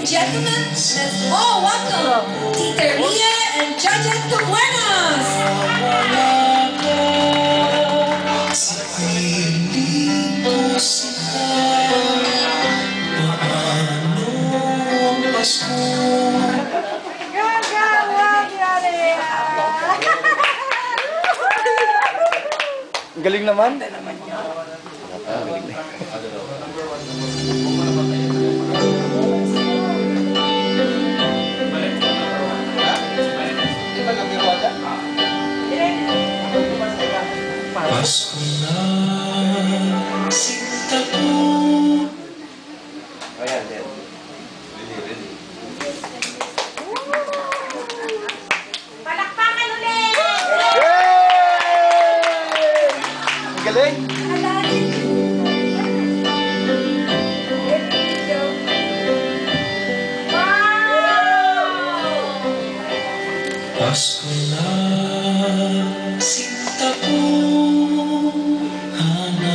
gentlemen, let's all welcome Tita Ria and Judges Tubuenos. Galing naman. Galing na. Pasko na sinta ko. Ayan, yan. Palakpakan ulit! Ang galing. Pasko na sinta ko. Hanap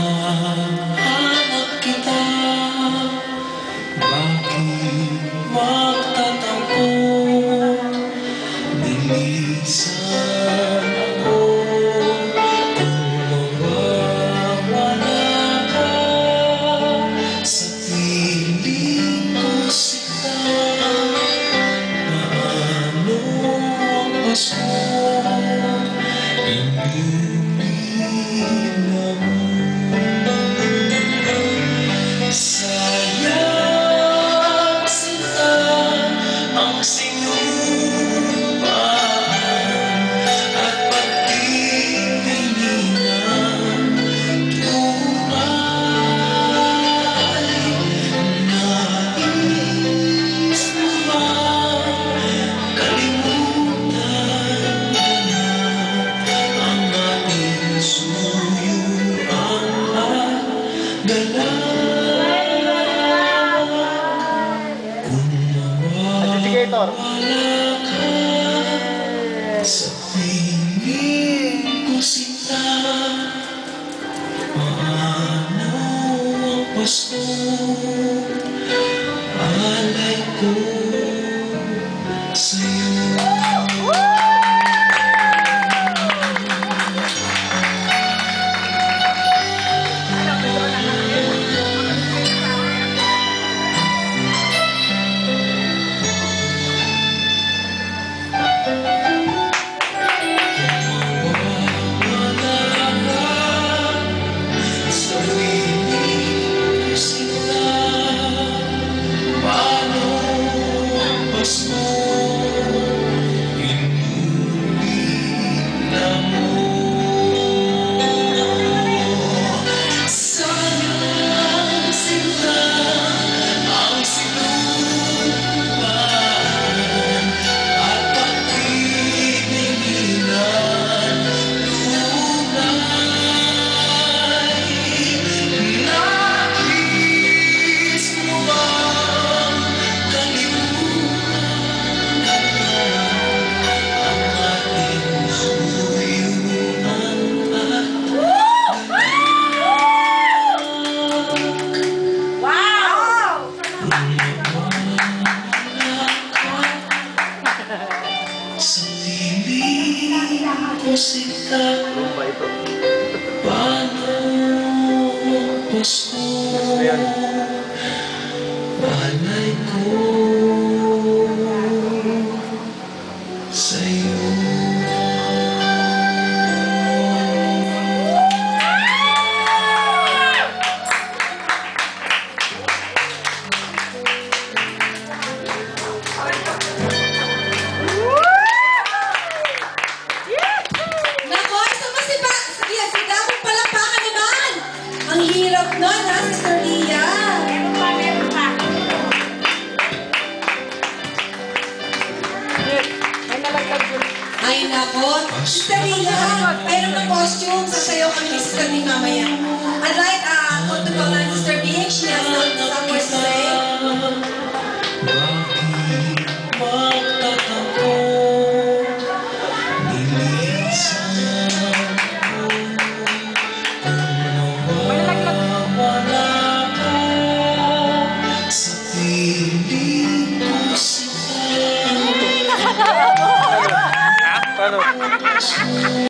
kita. Bakit magtatampo? Bilisan ako. Kung mawawala ka sa piling ko sila. Paano ang Pasko? Sayang sinta ang sinupaan at pagtitinginan tunay. Nais mo ba kalimutan na ang ating suyuan at galaw? Adjudicator. Sa piling ko sila. Paano ang Pasko? Alay ko sa'yo. Paano Pasko? Alay ko sa'yo. Ang hirap nun, ha, Sister Ria? Meron pa. Ay, nako. Sister Ria, mayroon ng costume. Sasayaw kami ni Sister Ria mamaya. I'd like to call on Sister Big. She has some words to say. Bakit magtatampo? Bilisan ako. Kung mawawala ka sa piling ko Ano?